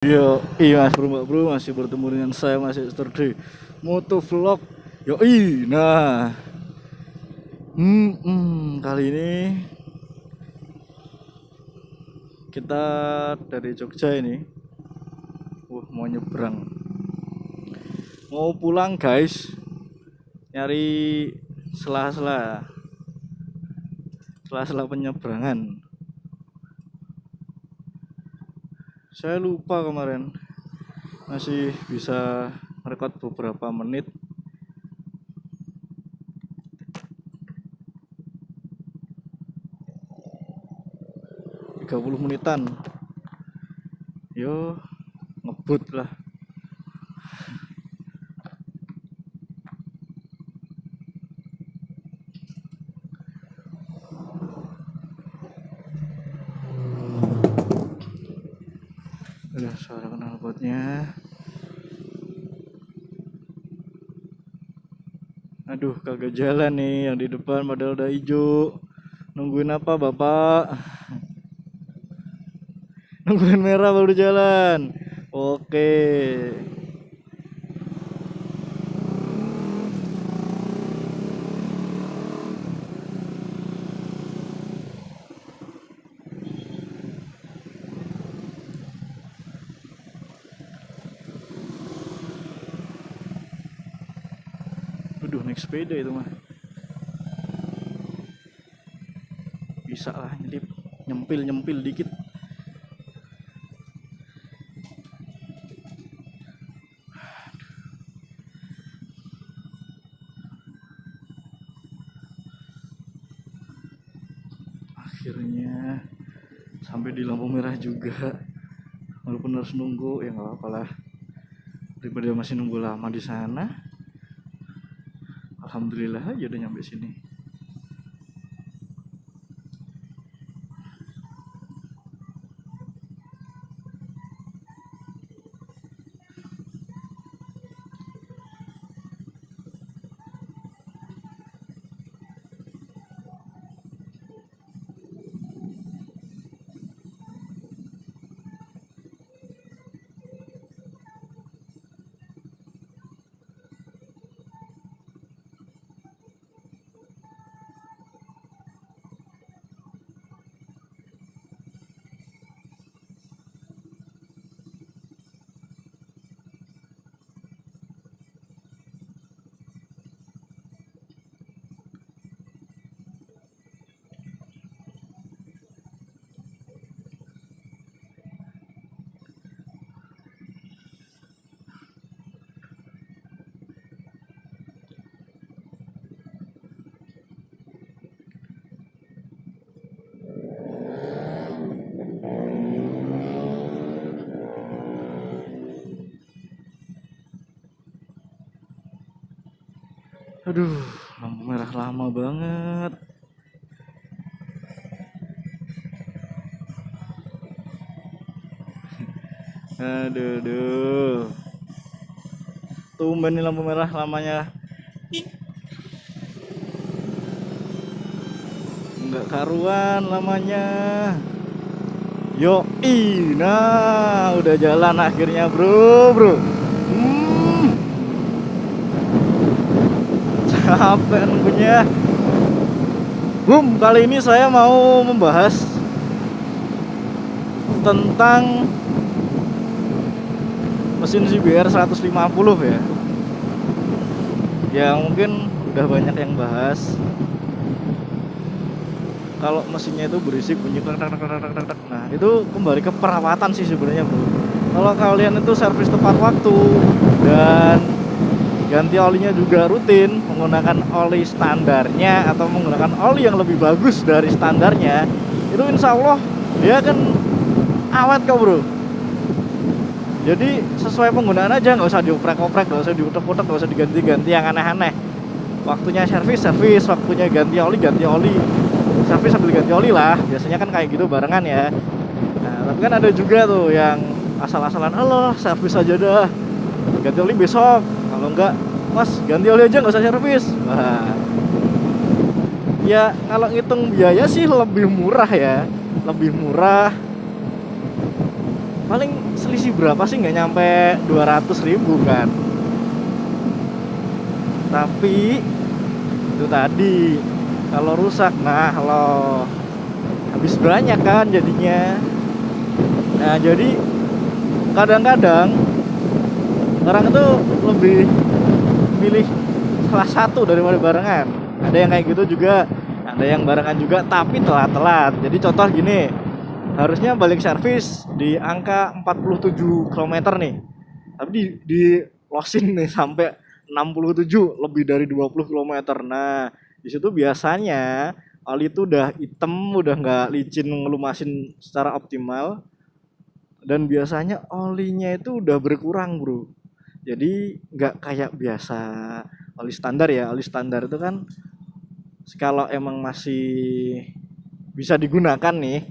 Yo, iya mas bro, mbak bro, masih bertemu dengan saya masih di Moto Vlog. Yo, nah, kali ini kita dari Jogja ini, mau nyebrang, mau pulang guys, nyari sela-sela, sela-sela penyeberangan. Saya lupa kemarin masih bisa merekod beberapa menit. 30 menitan. Yo, ngebut lah. Udah suara knalpotnya. Aduh, kagak jalan nih yang di depan padahal udah hijau. Nungguin apa, Bapak? Nungguin merah baru jalan. Oke. Aduh, naik sepeda itu mah. Bisa lah nyelip, nyempil dikit. Akhirnya sampai di lampu merah juga. Walaupun harus nunggu, ya nggak apa-apa lah. Daripada masih nunggu lama di sana. Alhamdulillah aja udah nyampe sini. Aduh, lampu merah lama banget. Aduh. Tumben nih lampu merah lamanya. Enggak karuan lamanya. Yo, nah udah jalan akhirnya bro. Capek nunggunya. Kali ini saya mau membahas tentang mesin CBR 150 ya. Ya mungkin udah banyak yang bahas. Kalau mesinnya itu berisik bunyi tak. Nah, itu kembali ke perawatan sih sebenarnya, bro. Kalau kalian itu servis tepat waktu dan ganti olinya juga rutin, menggunakan oli standarnya atau menggunakan oli yang lebih bagus dari standarnya, itu insya Allah dia akan awet kok, bro. Jadi sesuai penggunaan aja, nggak usah dioprek-oprek, nggak usah diutek-utek, nggak usah diganti-ganti yang aneh-aneh. Waktunya servis, waktunya ganti oli, servis sambil ganti oli lah. Biasanya kan kayak gitu barengan ya. Nah, tapi kan ada juga tuh yang asal-asalan, halo servis aja dah, ganti oli besok. Kalau enggak, mas ganti oli aja nggak usah servis. Wah, ya kalau ngitung biaya sih lebih murah ya, lebih murah. Paling selisih berapa sih, nggak nyampe 200.000 kan. Tapi itu tadi kalau rusak, nah lo habis banyak kan jadinya. Nah jadi kadang-kadang orang itu lebih milih salah satu daripada barengan. Ada yang kayak gitu juga, ada yang barengan juga tapi telat-telat. Jadi contoh gini, harusnya balik servis di angka 47 km nih, tapi di losin nih sampai 67, lebih dari 20 km. Nah di situ biasanya oli itu udah hitam, udah nggak licin ngelumasin secara optimal, dan biasanya olinya itu udah berkurang bro. Jadi nggak kayak biasa oli standar ya. Oli standar itu kan kalau emang masih bisa digunakan nih,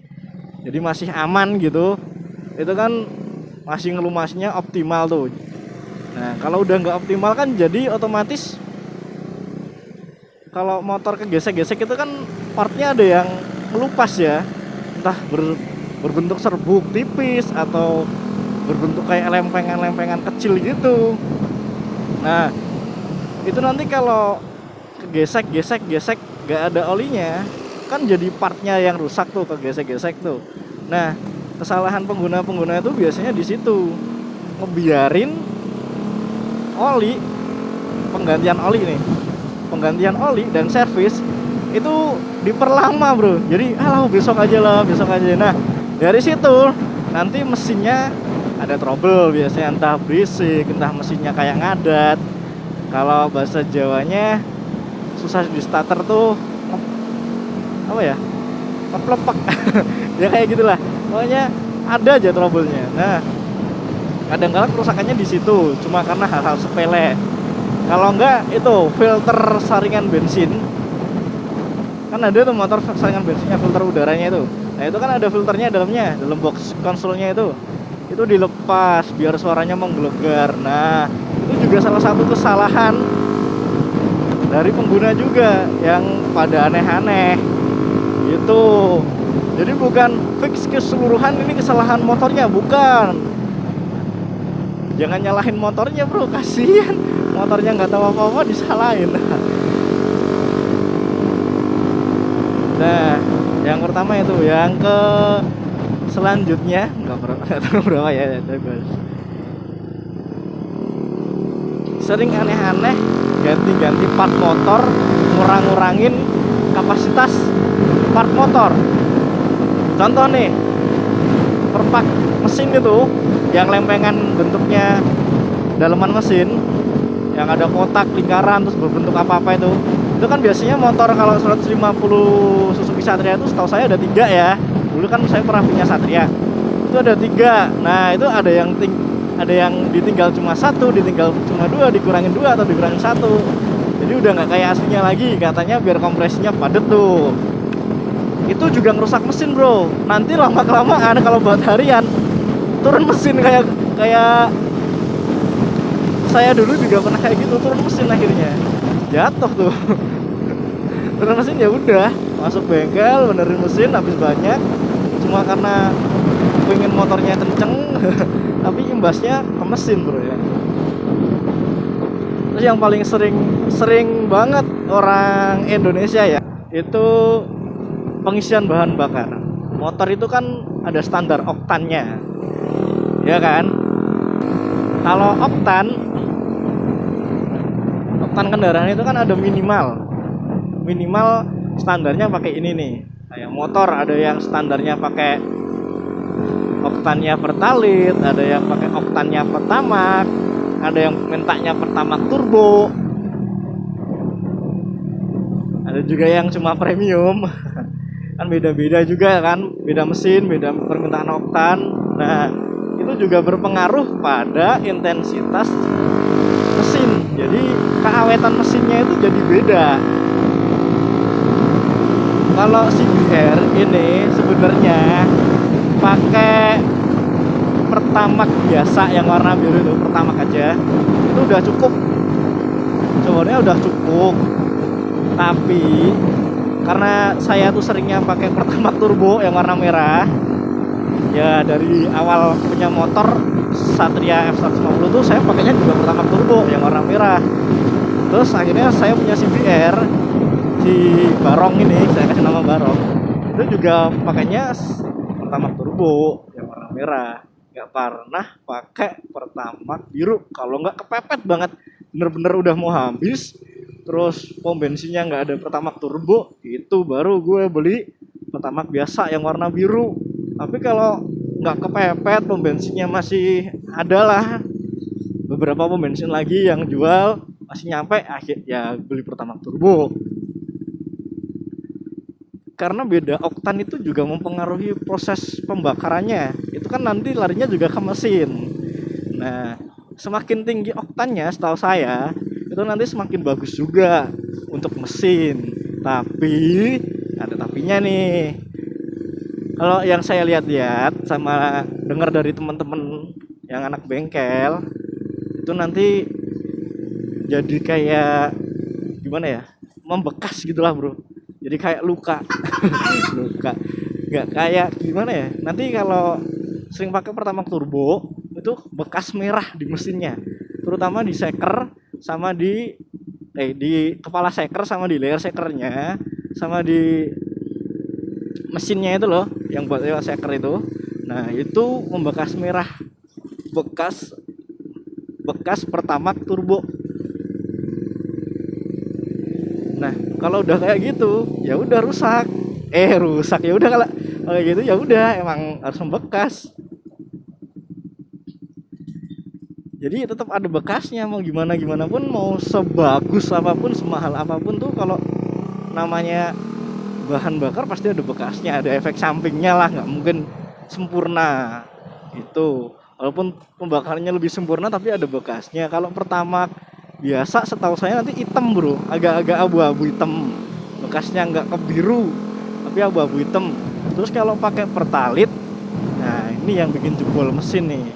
jadi masih aman gitu, itu kan masih ngelumasnya optimal tuh. Nah kalau udah nggak optimal kan jadi otomatis kalau motor kegesek-gesek itu kan partnya ada yang melupas ya, entah berbentuk serbuk tipis atau berbentuk kayak lempengan-lempengan kecil gitu. Nah itu nanti kalau kegesek-gesek gak ada olinya kan jadi partnya yang rusak tuh, kegesek-gesek tuh. Nah kesalahan pengguna-pengguna itu biasanya di situ, ngebiarin oli, penggantian oli dan servis itu diperlama bro. Jadi besok aja lah, besok aja. Nah dari situ nanti mesinnya ada trouble biasanya, entah berisik, entah mesinnya kayak ngadat. Kalau bahasa Jawanya susah di starter tuh, apa ya, ngeplepak ya kayak gitulah, pokoknya ada aja trouble-nya. Nah kadang-kadang kerusakannya di situ cuma karena hal-hal sepele. Kalau enggak itu filter saringan bensin, kan ada tuh motor saringan bensinnya, filter udaranya itu. Nah itu kan ada filternya dalamnya, dalam box konsolnya itu dilepas biar suaranya menggelegar. Nah itu juga salah satu kesalahan dari pengguna juga yang pada aneh-aneh gitu. Jadi bukan fix keseluruhan ini kesalahan motornya, bukan. Jangan nyalahin motornya bro, kasihan motornya nggak tahu apa-apa disalahin. Nah yang pertama itu. Yang ke selanjutnya nggak tahu berapa ya, sering aneh-aneh ganti-ganti part motor, ngurangin kapasitas part motor. Contoh nih, perpak mesin itu yang lempengan bentuknya daleman mesin, yang ada kotak lingkaran terus berbentuk apa-apa itu kan biasanya motor kalau 150 Suzuki Satria itu setahu saya ada 3 ya. Dulu kan saya pernah punya Satria, itu ada 3. Nah itu ada yang ditinggal cuma 1, ditinggal cuma 2, dikurangin 2 atau dikurangin 1. Jadi udah nggak kayak aslinya lagi, katanya biar kompresinya padat tuh. Itu juga ngerusak mesin bro. Nanti lama-kelamaan kalau buat harian turun mesin, kayak saya dulu juga pernah kayak gitu, turun mesin akhirnya jatuh tuh. Turun mesin ya udah, masuk bengkel benerin mesin habis banyak, cuma karena pengen motornya kenceng tapi imbasnya ke mesin bro ya. Terus yang paling sering banget orang Indonesia ya, itu pengisian bahan bakar. Motor itu kan ada standar oktannya, ya kan? Kalau oktan kendaraan itu kan ada minimal standarnya pakai ini nih. Kayak motor ada yang standarnya pakai oktannya Pertalite, ada yang pakai oktannya Pertamax, ada yang mintanya Pertamax turbo, ada juga yang cuma premium. Kan beda-beda juga kan, beda mesin, beda permintaan oktan. Nah itu juga berpengaruh pada intensitas mesin, jadi keawetan mesinnya itu jadi beda. Kalau CBR ini sebenarnya pakai Pertamax biasa yang warna biru itu, Pertamax aja itu udah cukup, sebenarnya udah cukup. Tapi karena saya tuh seringnya pakai Pertamax turbo yang warna merah, Ya dari awal punya motor Satria F150 tuh saya pakainya juga pertamax turbo yang warna merah. Terus akhirnya saya punya CBR, si Barong ini, saya kasih nama Barong. Itu juga pakainya pertamax turbo yang warna merah. Nggak pernah pakai pertamax biru. Kalau nggak kepepet banget, bener-bener udah mau habis, terus pom bensinnya nggak ada pertamax turbo, itu baru gue beli pertamax biasa yang warna biru. Tapi kalau nggak kepepet, pom bensinnya masih ada lah, beberapa pom bensin lagi yang jual masih nyampe, akhir ya beli pertamax turbo. Karena beda oktan itu juga mempengaruhi proses pembakarannya. Itu kan nanti larinya juga ke mesin. Nah, semakin tinggi oktannya setahu saya, itu nanti semakin bagus juga untuk mesin. Tapi ada tapinya nih. Kalau yang saya lihat-lihat sama dengar dari teman-teman yang anak bengkel, itu nanti jadi kayak gimana ya? Membekas gitulah, Bro. Jadi kayak luka. Luka. Nggak kayak gimana ya? Nanti kalau sering pakai pertamax turbo, itu bekas merah di mesinnya. Terutama di seker sama di kepala seker sama di layer sekernya sama di mesinnya itu loh, yang buat lewat seker itu. Nah, itu membekas merah, bekas bekas pertamax turbo. Nah, kalau udah kayak gitu, ya udah rusak. Rusak ya udah, kalau kayak gitu ya udah emang harus membekas. Jadi tetap ada bekasnya, mau gimana gimana pun, mau sebagus apapun, semahal apapun tuh, kalau namanya bahan bakar pasti ada bekasnya, ada efek sampingnya lah, nggak mungkin sempurna itu. Walaupun pembakarannya lebih sempurna tapi ada bekasnya. Kalau pertama biasa setahu saya nanti hitam, Bro, agak-agak abu-abu hitam, bekasnya nggak ke biru tapi abu-abu hitam. Terus kalau pakai pertalit, nah ini yang bikin jebol mesin nih.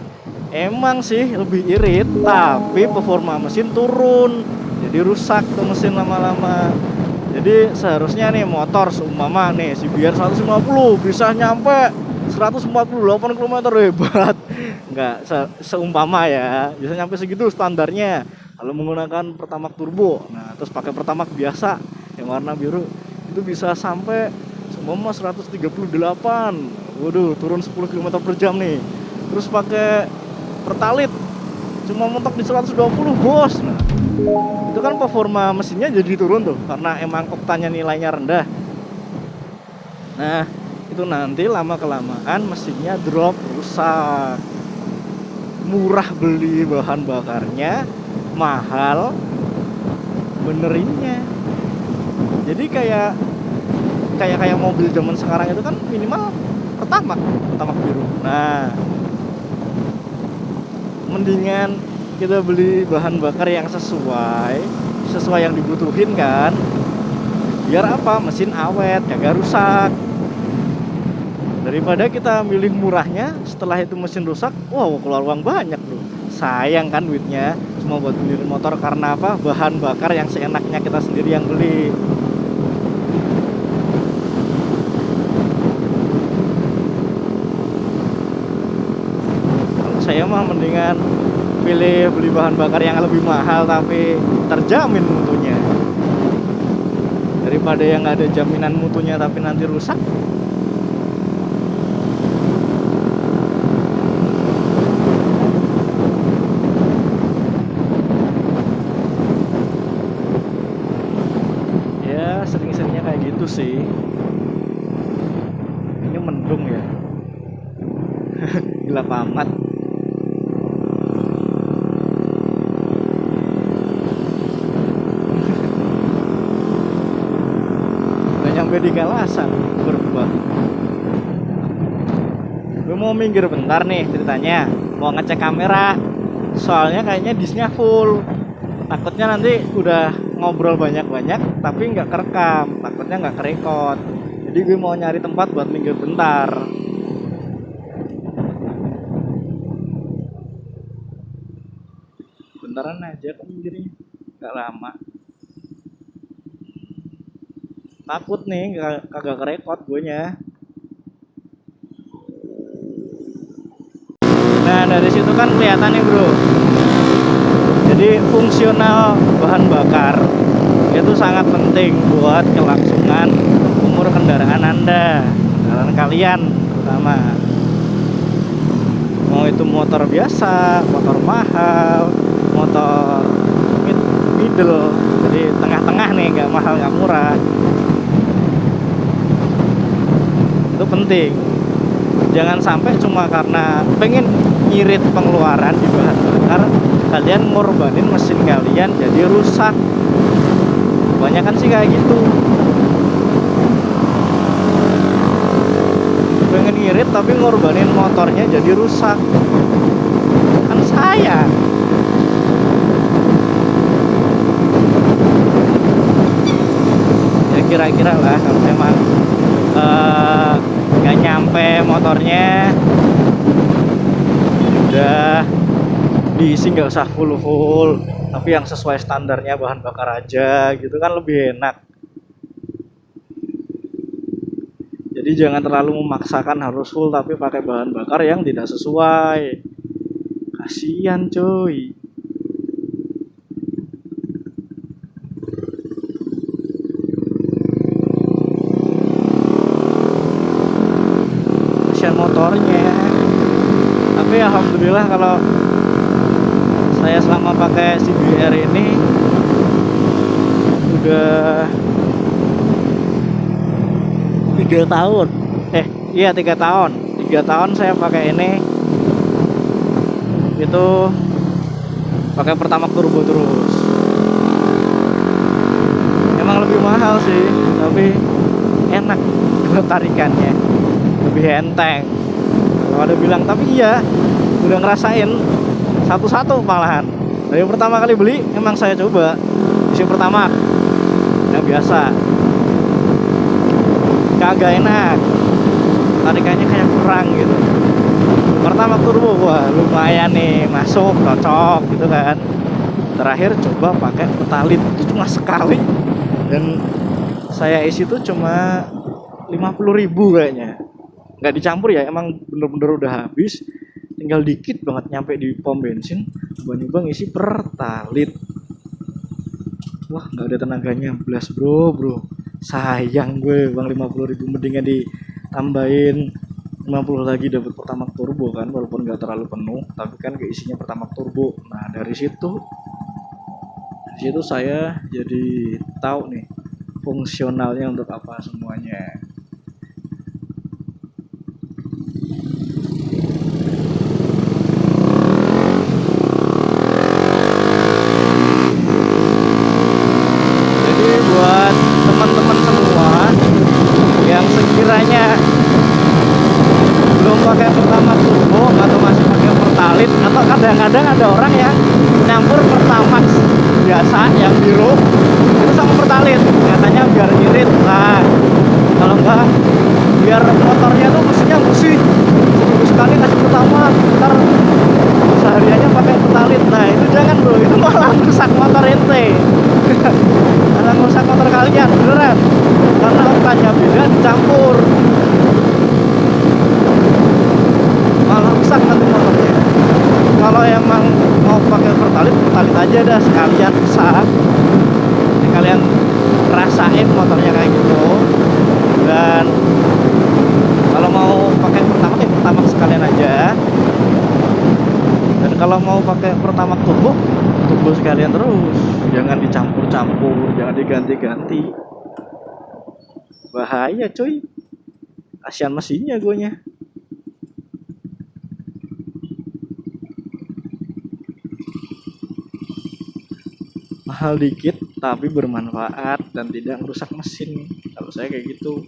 Emang sih lebih irit, tapi performa mesin turun, jadi rusak tuh mesin lama-lama. Jadi seharusnya nih motor seumpama nih si biar 150 bisa nyampe 148 km, hebat. Enggak seumpama ya, bisa nyampe segitu standarnya kalau menggunakan pertamax turbo. Nah, terus pakai pertamax biasa yang warna biru, itu bisa sampai seumpama 138. Waduh, turun 10 km per jam nih. Terus pakai pertalit cuma mentok di 120, bos. Nah, itu kan performa mesinnya jadi turun tuh, karena emang oktannya nilainya rendah. Nah, itu nanti lama kelamaan mesinnya drop, rusak. Murah beli bahan bakarnya, mahal benerinnya. Jadi kayak mobil zaman sekarang itu kan minimal pertamax biru. Nah, mendingan kita beli bahan bakar yang sesuai yang dibutuhin kan, biar apa, mesin awet, kagak rusak, daripada kita milih murahnya setelah itu mesin rusak. Wow, keluar uang banyak, Bro. Sayang kan duitnya cuma buat beli motor, karena apa, bahan bakar yang seenaknya kita sendiri yang beli. Kalau saya mah mendingan beli bahan bakar yang lebih mahal tapi terjamin mutunya, daripada yang nggak ada jaminan mutunya tapi nanti rusak. Ya sering-seringnya kayak gitu sih. Ini mendung ya. Gelap amat. Udah nyampe di Kalasan berubah. Gue mau minggir bentar nih ceritanya, mau ngecek kamera, soalnya kayaknya disnya full. Takutnya nanti udah ngobrol banyak-banyak tapi nggak kerekam, takutnya nggak kerekod. Jadi gue mau nyari tempat buat minggir bentar. Bentaran aja kok minggirnya, nggak lama. Takut nih kagak kerekod gue nya. kan kelihatan nih bro. Jadi fungsional bahan bakar itu sangat penting buat kelangsungan umur kendaraan Anda, kendaraan kalian terutama. Mau itu motor biasa, motor mahal, motor middle, jadi tengah-tengah nih, nggak mahal nggak murah. Itu penting. Jangan sampai cuma karena pengen ngirit pengeluaran di bahan bakar, kalian ngorbanin mesin kalian jadi rusak. Kebanyakan sih kayak gitu. Pengen ngirit tapi ngorbanin motornya jadi rusak. Kan sayang. Ya kira-kira lah kalau memang nggak nyampe motornya, udah diisi, nggak usah full, tapi yang sesuai standarnya bahan bakar aja gitu kan lebih enak. Jadi jangan terlalu memaksakan harus full tapi pakai bahan bakar yang tidak sesuai. Kasihan cuy. Kasihan motornya. Tapi alhamdulillah kalau saya selama pakai CBR ini udah 3 tahun. Iya 3 tahun. 3 tahun saya pakai ini. Itu pakai Pertamax turbo terus. Emang lebih mahal sih, tapi enak buat tarikannya. Lebih enteng. Kalau ada bilang, tapi iya udah ngerasain satu-satu malahan. Dari pertama kali beli emang saya coba isi Pertamax yang biasa, kagak enak, tarikannya kayak kurang gitu. Pertamax turbo wah lumayan nih, masuk cocok gitu kan. Terakhir coba pakai Pertalit, itu cuma sekali dan saya isi tuh cuma 50.000 kayaknya, nggak dicampur ya, emang bener-bener udah habis, tinggal dikit banget nyampe di pom bensin, coba-coba ngisi Pertalit. Wah nggak ada tenaganya belas bro, sayang gue bang 50.000, mendingan ditambahin 50 lagi dapat Pertamax turbo kan, walaupun nggak terlalu penuh tapi kan keisinya Pertamax turbo. Nah dari situ saya jadi tahu nih fungsionalnya untuk apa semuanya. Buat teman-teman semua yang sekiranya belum pakai Pertamax turbo atau masih pakai Pertalit, atau kadang-kadang ada orang yang nyampur Pertamax biasa yang biru itu sama Pertalit, katanya biar irit. Nah kalau enggak biar motornya tuh mesinnya bersih, seminggu sekali kasih Pertamax, ntar sehariannya pakai Pertalit. Nah itu jangan bro, itu malah rusak motor ente. Malah rusak motor kalian beneran, karena oktannya beda dicampur, malah rusak nanti motornya. Kalau emang mau pakai Pertalit aja dah sekalian rusak. Jadi kalian rasain motornya kayak gitu. Dan kalau mau pakai Pertamax sekalian aja. Dan kalau mau pakai Pertamax turbo sekalian terus, jangan dicampur-campur, jangan diganti-ganti, bahaya cuy, kasihan mesinnya guanya. Mahal dikit tapi bermanfaat dan tidak merusak mesin. Kalau saya kayak gitu,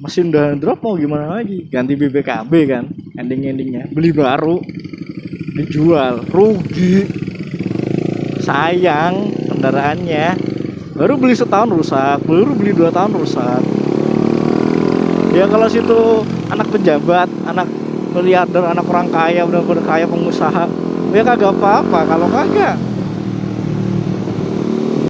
mesin udah drop mau gimana lagi, ganti BBKB kan endingnya, beli baru dijual rugi, sayang kendaraannya, baru beli setahun rusak, baru beli 2 tahun rusak. Ya kalau situ anak pejabat, anak miliarder, anak orang kaya, benar-benar kaya pengusaha, ya kagak apa-apa. Kalau kagak